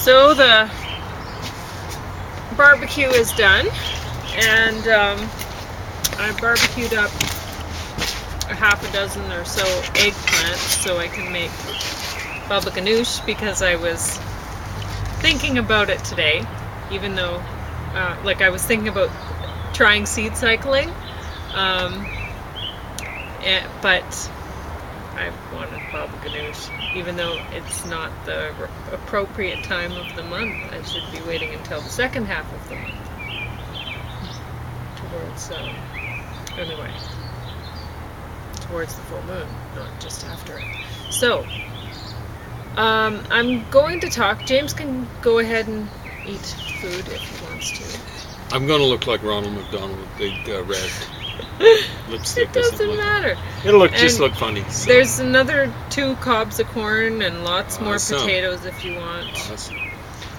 So the barbecue is done, and I barbecued up a half a dozen or so eggplants so I can make baba ganoush, because I was thinking about it today, even though I was thinking about trying seed cycling, but I wanted baba ganoush, even though it's not the appropriate time of the month. I should be waiting until the second half of the month, towards the full moon, not just after it. So I'm going to talk. James can go ahead and eat food if he wants to. I'm going to look like Ronald McDonald with big red lipstick. It doesn't matter. It'll just look funny. So. There's another 2 cobs of corn and lots more Awesome. Potatoes if you want. Awesome.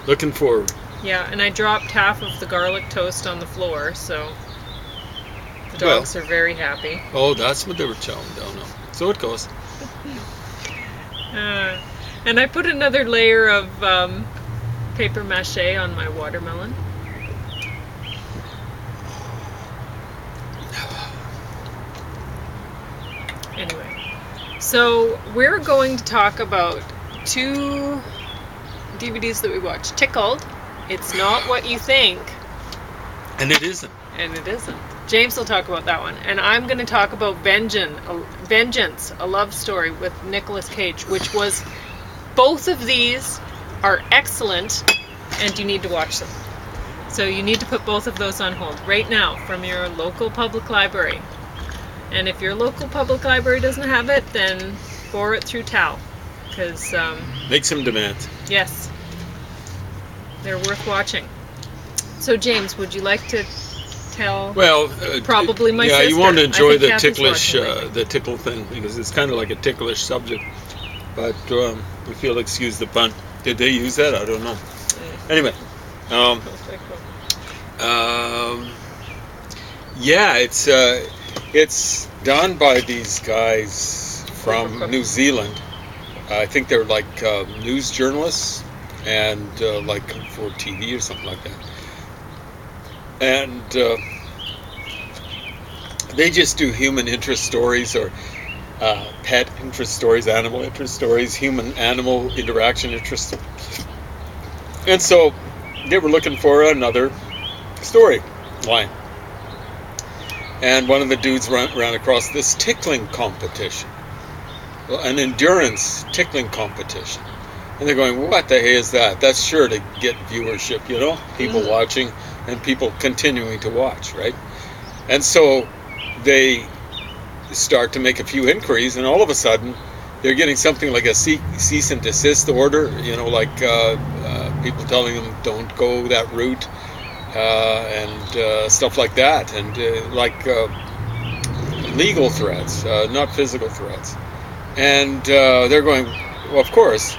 Looking forward. Yeah, and I dropped half of the garlic toast on the floor, so the dogs are very happy. Oh, that's what they were chowing down on. So it goes. And I put another layer of paper mache on my watermelon. Anyway, so we're going to talk about 2 DVDs that we watched. Tickled, It's Not What You Think. And it isn't. And it isn't. James will talk about that one. And I'm going to talk about Vengeance, a love story with Nicolas Cage, which was... Both of these are excellent, and you need to watch them. So you need to put both of those on hold right now from your local public library. And if your local public library doesn't have it, then borrow it through TAL. Because... Make some demands. Yes. They're worth watching. So James, would you like to tell... Well... probably my sister. Yeah, you want to enjoy the Kathy's tickle thing, because it's kind of like a ticklish subject. But if you'll excuse the pun. Did they use that? I don't know. Anyway. Yeah, it's done by these guys from New Zealand. I think they're like news journalists, and like for TV or something like that. And they just do human interest stories, or pet interest stories, animal interest stories, human-animal interaction interest. And so they were looking for another story line. And one of the dudes ran across this tickling competition, an endurance tickling competition. And they're going, what the hey is that? That's sure to get viewership, you know, people watching and people continuing to watch, right? And so they start to make a few inquiries, and all of a sudden they're getting something like a cease and desist order, you know, like people telling them don't go that route, and stuff like that, and legal threats, not physical threats. And they're going, well, of course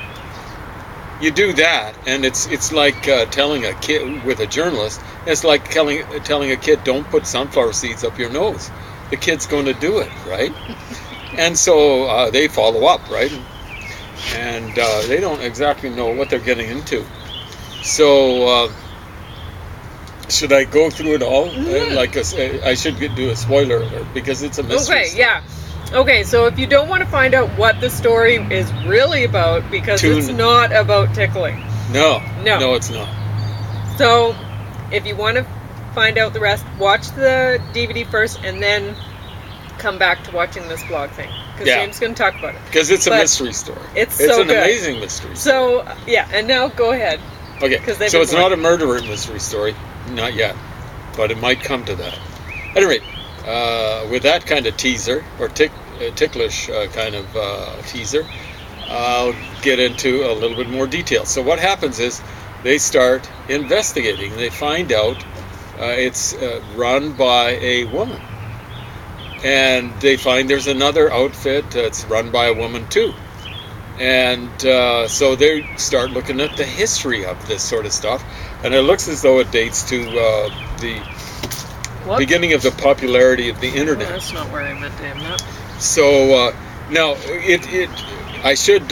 you do that, and it's like telling a kid, with a journalist, it's like telling a kid, don't put sunflower seeds up your nose. The kid's going to do it, right? And so they follow up, right? And they don't exactly know what they're getting into. So should I go through it all? I should do a spoiler alert, because it's a mystery. Okay, yeah. Okay, so if you don't want to find out what the story is really about, because it's not about tickling. No, it's not. So if you want to find out the rest, watch the DVD first, and then come back to watching this blog thing, because James is going to talk about it. Because it's a mystery story. It's an good. Amazing mystery story. So, yeah, and now go ahead. Okay, so it's not a murderer mystery story, not yet, but it might come to that. At any rate, with that kind of teaser, or ticklish kind of teaser, I'll get into a little bit more detail. So what happens is they start investigating. They find out it's run by a woman. And they find there's another outfit that's run by a woman too. And so they start looking at the history of this sort of stuff. And it looks as though it dates to the beginning of the popularity of the internet. Oh, that's not where I meant to end up. So now, I should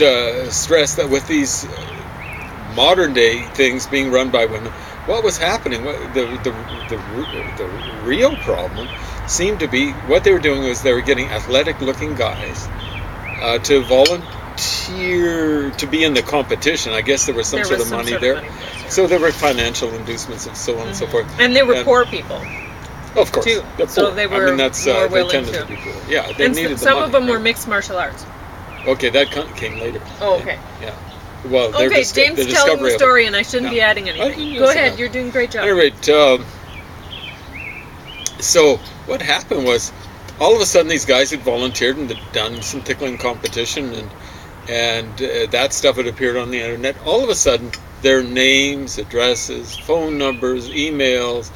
stress that with these modern day things being run by women. What was happening? The real problem seemed to be what they were doing was they were getting athletic-looking guys to volunteer to be in the competition. I guess there was some sort of money there. So there were financial inducements and so on and so forth. And they were poor people. Of course, too. So they were more willing they tended to. to be poor. Yeah, they and needed some the money, of them were right? mixed martial arts. Okay, that came later. Oh, okay. Yeah. Well, okay, James telling the story, and I shouldn't be adding anything. Go ahead, you're doing a great job. At any rate, so what happened was, all of a sudden, these guys had volunteered and had done some tickling competition, and that stuff had appeared on the internet. All of a sudden, their names, addresses, phone numbers, emails,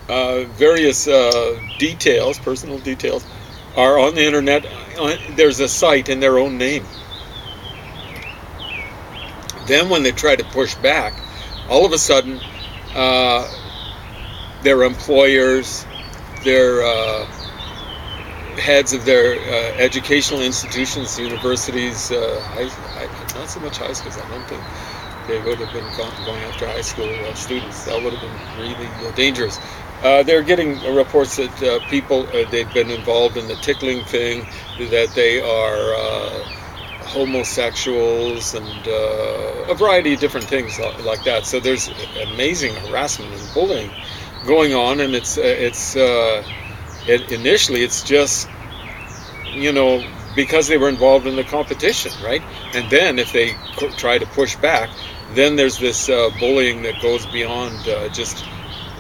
various details, personal details, are on the internet. There's a site in their own name. Then when they try to push back, all of a sudden, their employers, their heads of their educational institutions, universities, not so much high schools, I don't think they would have been going after high school students. That would have been really dangerous. They're getting reports that people, they've been involved in the tickling thing, that they are homosexuals, and a variety of different things like that. So there's amazing harassment and bullying going on, and initially it's just, because they were involved in the competition, right? And then if they try to push back, then there's this bullying that goes beyond just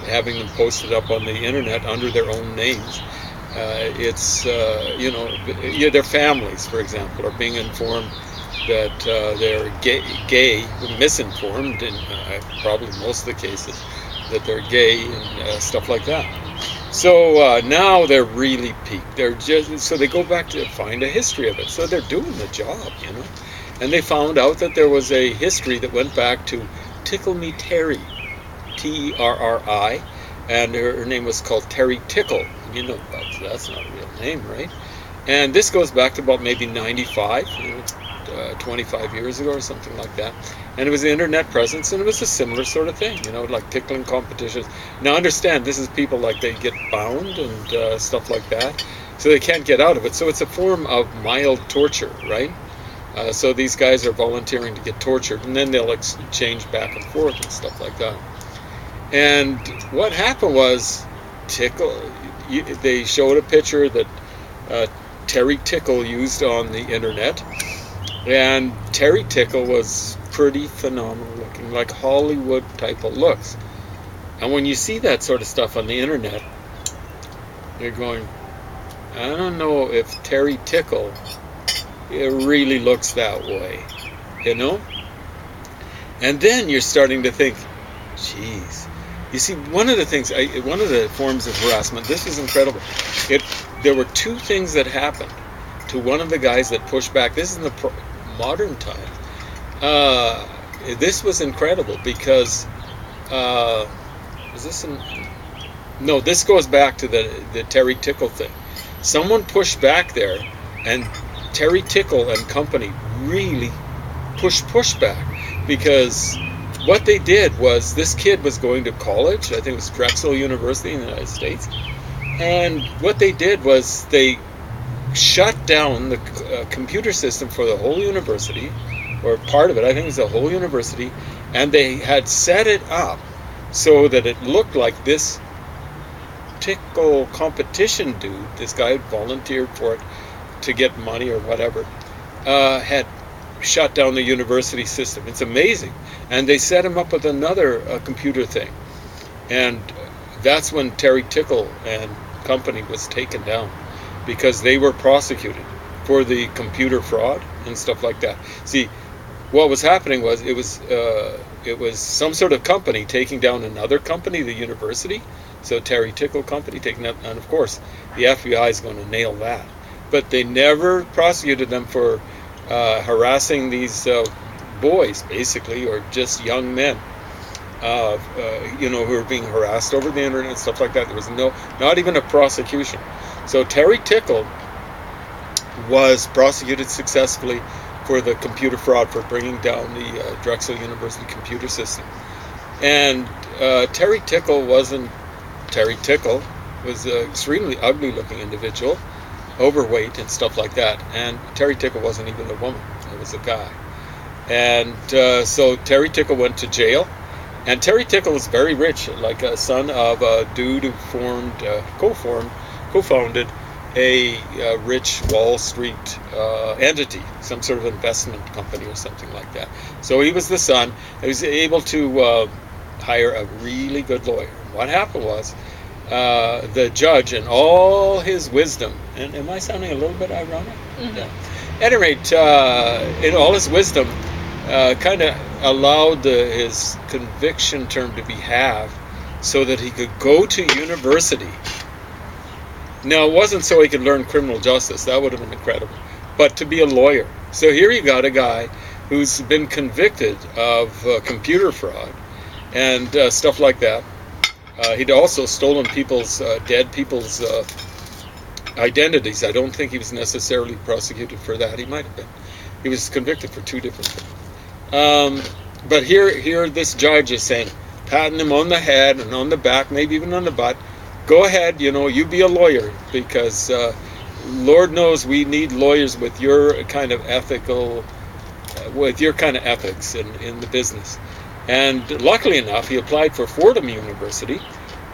having them posted up on the internet under their own names. Their families, for example, are being informed that they're gay, misinformed in probably most of the cases, that they're gay and stuff like that. So now they're really peaked. So they go back to find a history of it. So they're doing the job, And they found out that there was a history that went back to Tickle Me Terry, Terri, and her name was called Terry Tickle. That's not a real name, right? And this goes back to about maybe 95, 25 years ago or something like that. And it was the internet presence, and it was a similar sort of thing, like tickling competitions. Now understand, this is people they get bound and stuff like that, so they can't get out of it. So it's a form of mild torture, right? So these guys are volunteering to get tortured, and then they'll exchange back and forth and stuff like that. And what happened was, they showed a picture that Terry Tickle used on the internet, and Terry Tickle was pretty phenomenal looking, like Hollywood type of looks. And when you see that sort of stuff on the internet, you're going, I don't know if Terry Tickle, it really looks that way, And then you're starting to think, geez. You see, one of the forms of harassment, this was incredible. There were two things that happened to one of the guys that pushed back. This is in the modern time. This was incredible because, this goes back to the Terry Tickle thing. Someone pushed back there, and Terry Tickle and company really pushed back, because what they did was, this kid was going to college, I think it was Drexel University in the United States, and what they did was they shut down the computer system for the whole university, or part of it, I think it was the whole university, and they had set it up so that it looked like this tickle competition dude, this guy who volunteered for it to get money or whatever, had shut down the university system. It's amazing. And they set him up with another computer thing. And that's when Terry Tickle and company was taken down, because they were prosecuted for the computer fraud and stuff like that. See, what was happening was, it was some sort of company taking down another company, the university. So Terry Tickle company taking up, and of course the FBI is going to nail that. But they never prosecuted them for harassing these boys, basically, or just young men, who were being harassed over the internet and stuff like that. There was not even a prosecution. So Terry Tickle was prosecuted successfully for the computer fraud, for bringing down the Drexel University computer system. And Terry Tickle wasn't Terry Tickle, was an extremely ugly looking individual, overweight and stuff like that. And Terry Tickle wasn't even a woman, it was a guy. And so Terry Tickle went to jail. And Terry Tickle is very rich, like a son of a dude who co-founded a rich Wall Street entity, some sort of investment company or something like that. So he was the son. He was able to hire a really good lawyer. What happened was, the judge, in all his wisdom, and am I sounding a little bit ironic? Mm-hmm. Yeah. At any rate, in all his wisdom, kind of allowed his conviction term to be halved so that he could go to university. Now, it wasn't so he could learn criminal justice. That would have been incredible. But to be a lawyer. So here you got a guy who's been convicted of computer fraud and stuff like that. He'd also stolen dead people's identities. I don't think he was necessarily prosecuted for that. He might have been. He was convicted for two different things. But here this judge is saying, patting him on the head and on the back, maybe even on the butt, go ahead, you be a lawyer, because Lord knows we need lawyers with your kind of ethics in the business. And luckily enough, he applied for Fordham University,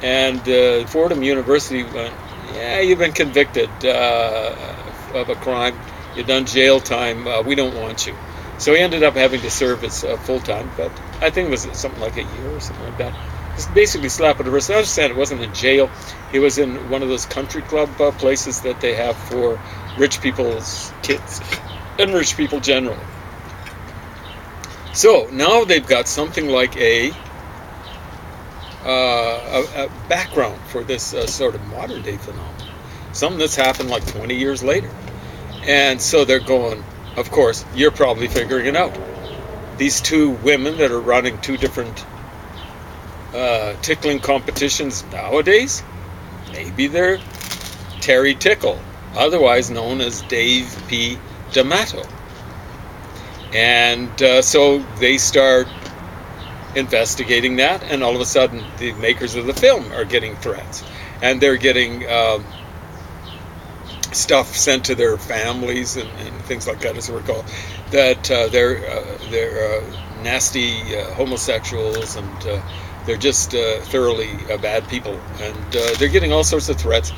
and Fordham University went, yeah, you've been convicted of a crime, you've done jail time, we don't want you. So he ended up having to serve as full-time, but I think it was something like a year or something like that. Just basically slap on the wrist. I understand it wasn't in jail. It was in one of those country club places that they have for rich people's kids and rich people generally. So now they've got something like a background for this sort of modern day phenomenon. Something that's happened like 20 years later. And so they're going, of course, you're probably figuring it out. These two women that are running two different tickling competitions nowadays, maybe they're Terry Tickle, otherwise known as Dave P. D'Amato. And so they start investigating that, and all of a sudden the makers of the film are getting threats, and they're getting stuff sent to their families and things like that, as we recall, that they're nasty homosexuals, and they're just thoroughly bad people, and they're getting all sorts of threats,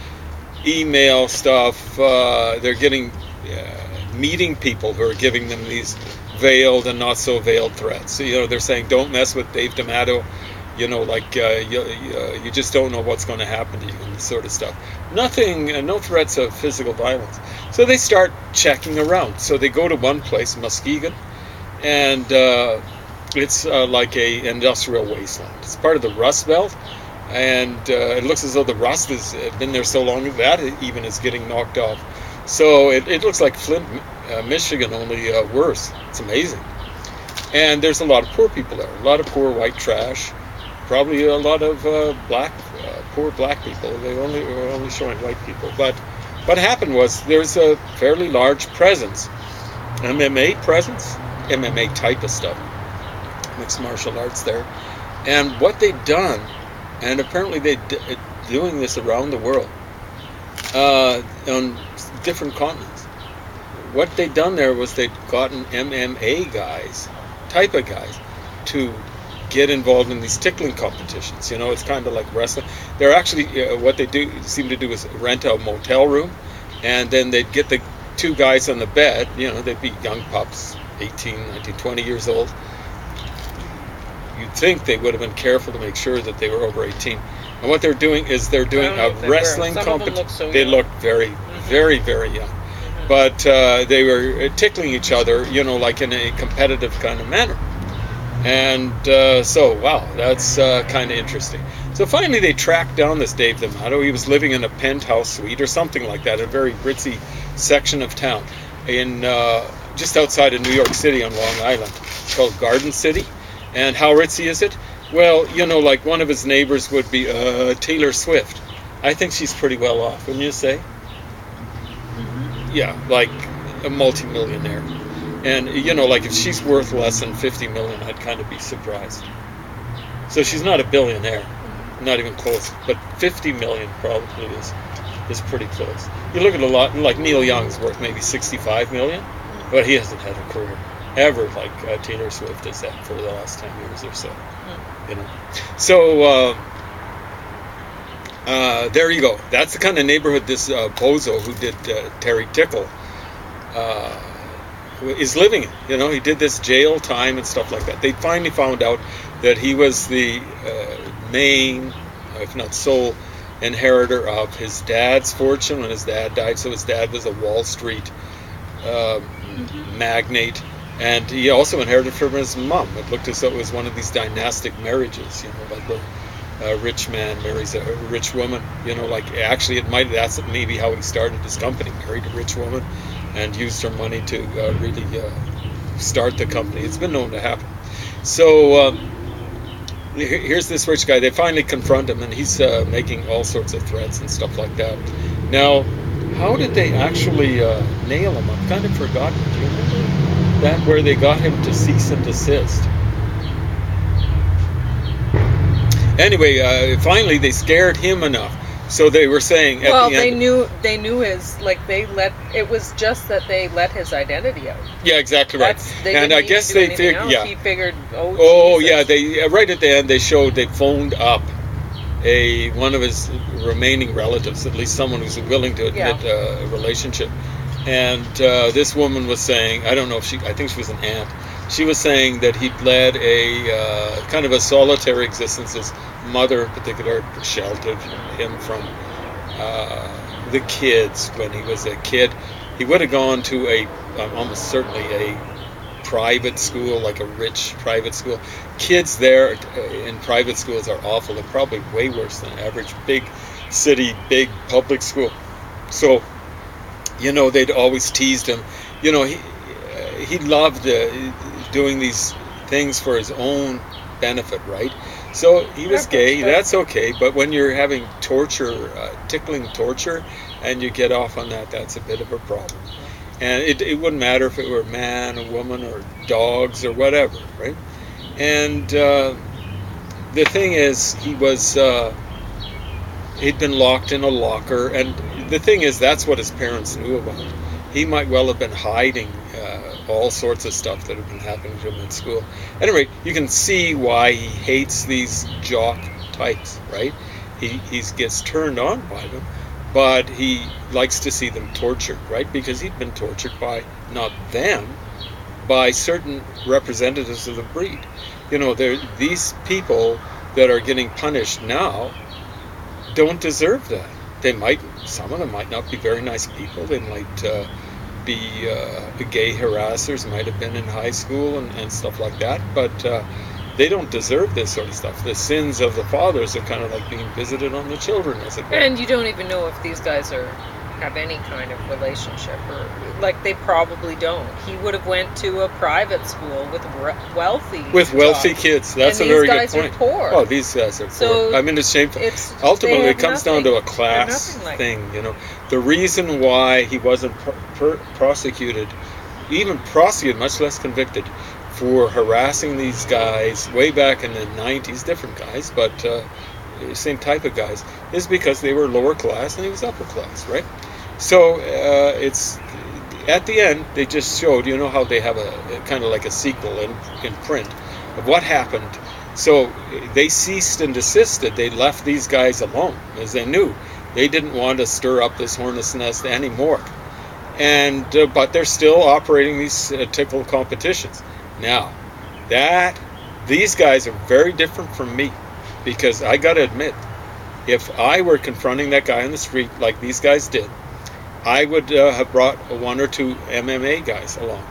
email stuff. They're getting meeting people who are giving them these veiled and not so veiled threats. So, they're saying, don't mess with Dave D'Amato. You just don't know what's going to happen to you, and this sort of stuff. Nothing, no threats of physical violence. So they start checking around. So they go to one place, Muskegon, and it's like a industrial wasteland. It's part of the Rust Belt, and it looks as though the rust has been there so long that it even is getting knocked off. So it looks like Flint, Michigan, only worse. It's amazing. And there's a lot of poor people there, a lot of poor white trash, probably a lot of poor black people. They were only showing white people. But what happened was there's a fairly large presence, MMA type of stuff, mixed martial arts there. And what they'd done, and apparently they're doing this around the world, on different continents. What they'd done there was they'd gotten MMA type of guys, to get involved in these tickling competitions. It's kind of like wrestling. They're actually, what they seem to do is rent a motel room, and then they'd get the two guys on the bed. They'd be young pups, 18, 19, 20 years old. You'd think they would have been careful to make sure that they were over 18. And what they're doing is they're doing a wrestling competition. They look very, very, very young. Mm-hmm. But they were tickling each other, like in a competitive kind of manner. And so, wow, that's kind of interesting. So finally they tracked down this Dave D'Amato. He was living in a penthouse suite or something like that, a very ritzy section of town in just outside of New York City on Long Island. It's called Garden City. And how ritzy is it? Well, like one of his neighbors would be Taylor Swift. I think she's pretty well off, wouldn't you say? yeah, like a multimillionaire. And like if she's worth less than 50 million, I'd kind of be surprised. So she's not a billionaire, not even close. But 50 million probably is pretty close. You look at a lot like Neil Young's worth maybe 65 million, but he hasn't had a career ever like Taylor Swift has had for the last 10 years or so. So there you go. That's the kind of neighborhood this bozo who did Terry Tickle is living in. He did this jail time and stuff like that. They finally found out that he was the main, if not sole, inheritor of his dad's fortune when his dad died. So his dad was a Wall Street magnate, and he also inherited from his mom. It looked as though it was one of these dynastic marriages, like where a rich man marries a rich woman. Like actually that's maybe how he started his company. Married a rich woman and used her money to really start the company. It's been known to happen. So here's this rich guy. They finally confront him, and he's making all sorts of threats and stuff like that. Now, how did they actually nail him? I've kind of forgotten. Do you remember that, where they got him to cease and desist? Anyway, finally they scared him enough. So they were saying at the end, they knew his, like, it was just that they let his identity out. Yeah, exactly right. And I guess they figured, yeah. He figured, yeah, they right at the end they phoned up one of his remaining relatives, at least someone who's willing to admit a relationship. And this woman was saying, I don't know if I think she was an aunt. She was saying that he'd led a kind of a solitary existence. His mother in particular sheltered him from the kids when he was a kid. He would have gone to almost certainly a private school, like a rich private school. Kids there in private schools are awful. They're probably way worse than average big city, big public school. So, they'd always teased him. He loved doing these things for his own benefit, right? So he was gay, that's okay, but when you're having tickling torture, and you get off on that, that's a bit of a problem. And it wouldn't matter if it were a man, a woman, or dogs, or whatever, right? And the thing is, he'd been locked in a locker, and the thing is, that's what his parents knew about. He might well have been hiding all sorts of stuff that had been happening to him in school. Anyway, you can see why he hates these jock types, right? He gets turned on by them, but he likes to see them tortured, right? Because he'd been tortured by, not them, by certain representatives of the breed. These people that are getting punished now don't deserve that. Some of them might not be very nice people. They might be gay harassers, might have been in high school and stuff like that, but they don't deserve this sort of stuff. The sins of the fathers are kind of like being visited on the children, as it were. And you don't even know if these guys have any kind of relationship, or like they probably don't. He would have went to a private school with wealthy kids. That's a very good point. Are poor. Oh, these guys are poor. I mean, it's shameful. Ultimately, it comes down to a class thing. The reason why he wasn't prosecuted, much less convicted, for harassing these guys way back in the 90s, different guys, but same type of guys, is because they were lower class and he was upper class, right? So it's at the end they just showed, how they have a kind of like a sequel in print of what happened. So they ceased and desisted. They left these guys alone, as they knew they didn't want to stir up this hornet's nest anymore. And but they're still operating these tickle competitions. Now, these guys are very different from me, because I got to admit, if I were confronting that guy on the street like these guys did, I would have brought one or two MMA guys along,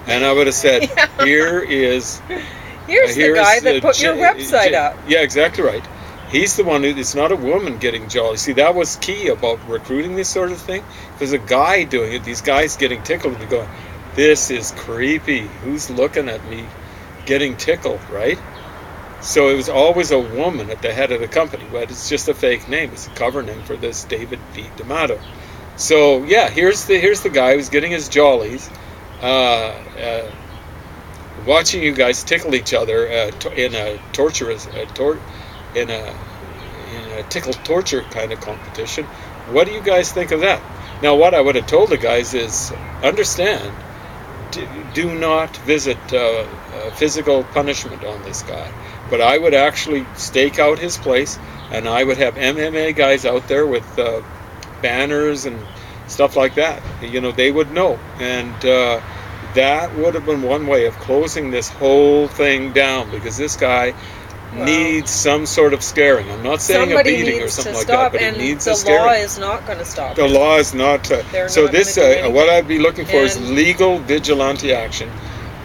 and I would have said, Here's the guy that put your website up. Yeah, exactly right. He's the one it's not a woman getting jolly. See, that was key about recruiting this sort of thing, because a guy doing it, these guys getting tickled and going, this is creepy. Who's looking at me getting tickled, right? So it was always a woman at the head of the company, but it's just a fake name. It's a cover name for this David V. D'Amato. So yeah, here's the guy who's getting his jollies, watching you guys tickle each other in a tickled torture kind of competition. What do you guys think of that? Now, what I would have told the guys is, understand, do not visit physical punishment on this guy. But I would actually stake out his place, and I would have MMA guys out there with banners and stuff like that. You know, they would know. And that would have been one way of closing this whole thing down, because this guy needs some sort of scaring. I'm not saying a beating or something like that, but he needs a scaring. The law is not going to stop The him. law is not. So not this, what I'd be looking for is legal vigilante action,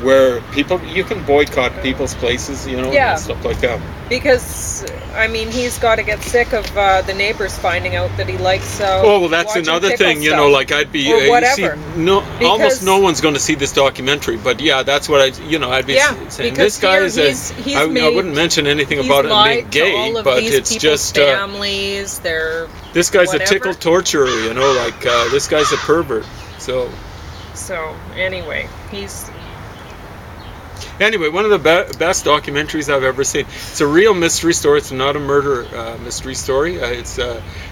where you can boycott people's places, you know, and stuff like that. Because, I mean, he's got to get sick of the neighbors finding out that he likes well, that's another thing, you know, like I'd be... Or whatever. Almost no one's going to see this documentary, but yeah, that's what I'd be saying. This guy is I wouldn't mention anything about him being gay, but it's just... families, they're... This guy's a tickled torturer, you know, like this guy's a pervert, so... So, anyway, Anyway, one of the best documentaries I've ever seen. It's a real mystery story. It's not a murder mystery story. It's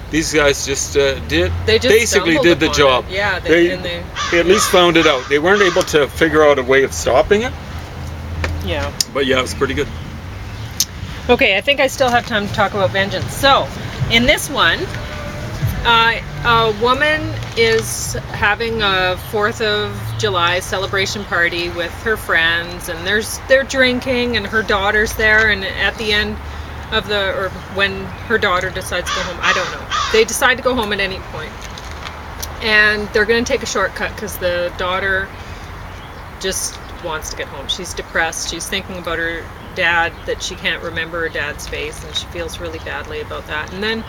these guys just basically did the job. Yeah, they at least found it out. They weren't able to figure out a way of stopping it. Yeah. But yeah, it was pretty good. Okay, I think I still have time to talk about Vengeance. So, in this one, a woman is having a 4th of July celebration party with her friends, and they're drinking, and her daughter's there, and at the end of or when her daughter decides to go home, I don't know. They decide to go home at any point. And they're going to take a shortcut because the daughter just wants to get home. She's depressed. She's thinking about her dad, that she can't remember her dad's face, and she feels really badly about that. And then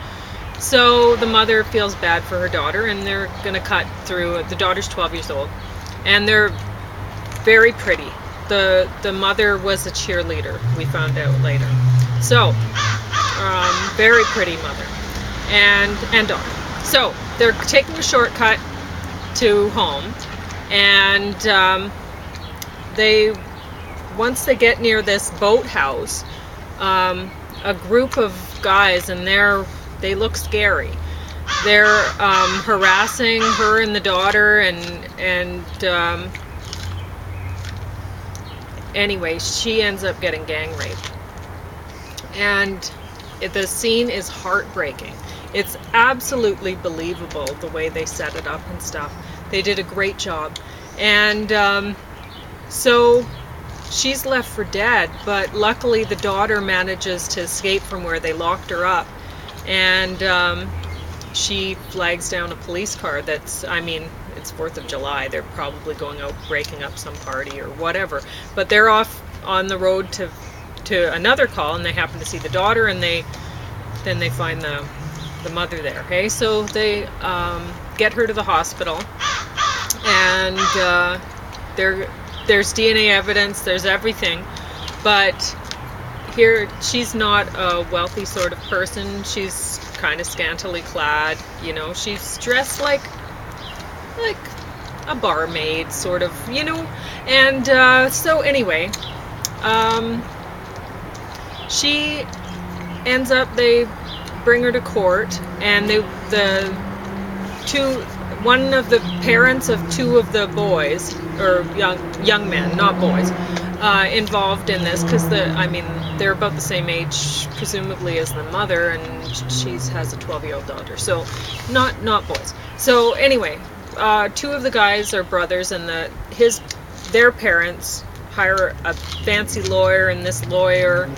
so the mother feels bad for her daughter, and they're going to cut through. The daughter's 12 years old, and they're very pretty. The mother was a cheerleader, we found out later. So, very pretty mother and daughter. So, they're taking a shortcut to home, and once they get near this boathouse, a group of guys, and they look scary. They're harassing her and the daughter, and anyway, she ends up getting gang raped. And the scene is heartbreaking. It's absolutely believable the way they set it up and stuff. They did a great job. And so she's left for dead, but luckily the daughter manages to escape from where they locked her up. And she flags down a police car it's 4th of July. They're probably going out breaking up some party or whatever. But they're off on the road to another call, and they happen to see the daughter, and then they find the mother there. Okay, so they get her to the hospital, and there's DNA evidence, there's everything, but here she's not a wealthy sort of person. She's kind of scantily clad, you know. She's dressed like a barmaid sort of, you know. And so anyway, she ends up, they bring her to court, and one of the parents of two of the boys, or young men, not boys, involved in this, because they're about the same age presumably as the mother, and she has a 12-year-old daughter, so not boys. So anyway, two of the guys are brothers, and their parents hire a fancy lawyer, and this lawyer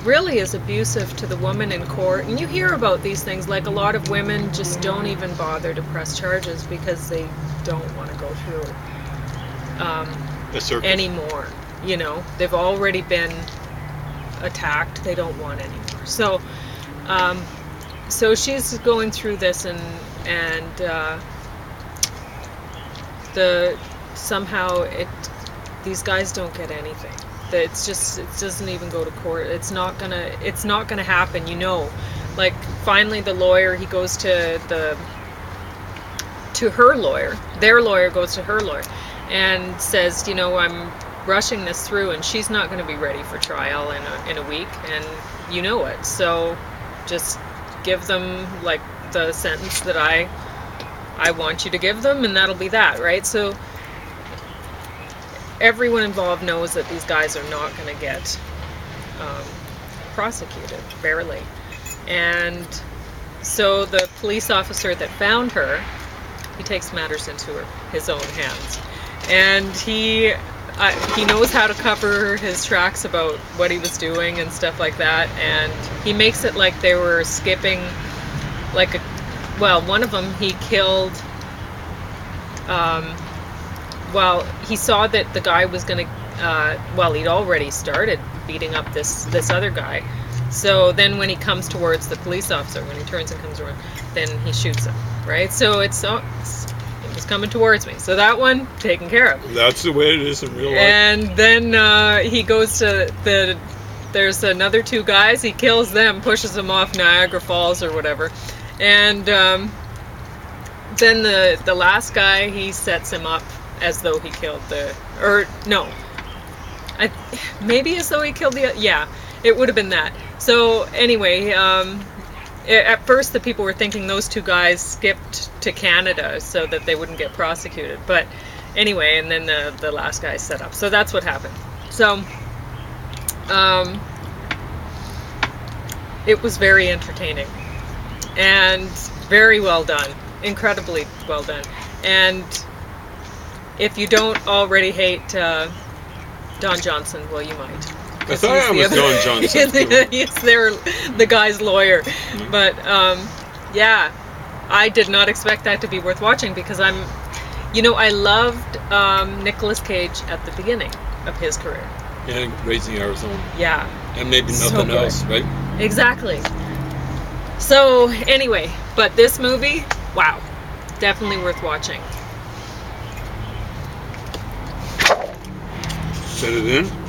really is abusive to the woman in court. And you hear about these things, like a lot of women just don't even bother to press charges because they don't want to go through anymore. You know, they've already been attacked. They don't want any more. So she's going through this, and these guys don't get anything. It doesn't even go to court. It's not gonna happen, you know. like finally the lawyer, he goes to her lawyer. Their lawyer goes to her lawyer and says, I'm rushing this through, and she's not going to be ready for trial in a week, and you know it. So just give them like the sentence that I want you to give them, and that'll be that, right? So everyone involved knows that these guys are not going to get prosecuted, barely. And so the police officer that found her, he takes matters into his own hands, and he knows how to cover his tracks about what he was doing and stuff like that, and he makes it like they were skipping like one of them he killed he saw that the guy was gonna he'd already started beating up this other guy. So then when he comes towards the police officer, when he turns and comes around, then he shoots him, right? So it was coming towards me. So that one, taken care of. That's the way it is in real life. And then he goes to there's another two guys, he kills them, pushes them off Niagara Falls or whatever. And then the last guy, he sets him up as though he killed maybe as though he killed it would have been that. So anyway, at first the people were thinking those two guys skipped to Canada so that they wouldn't get prosecuted. But anyway, and then the last guy set up. So that's what happened. So it was very entertaining and very well done, incredibly well done. And if you don't already hate Don Johnson, well, you might. I thought I was Don Johnson. He's the guy's lawyer. But I did not expect that to be worth watching, because I loved Nicolas Cage at the beginning of his career. And Raising Arizona. Yeah. And maybe nothing else, right? Exactly. So anyway, but this movie, wow, definitely worth watching. Set it in.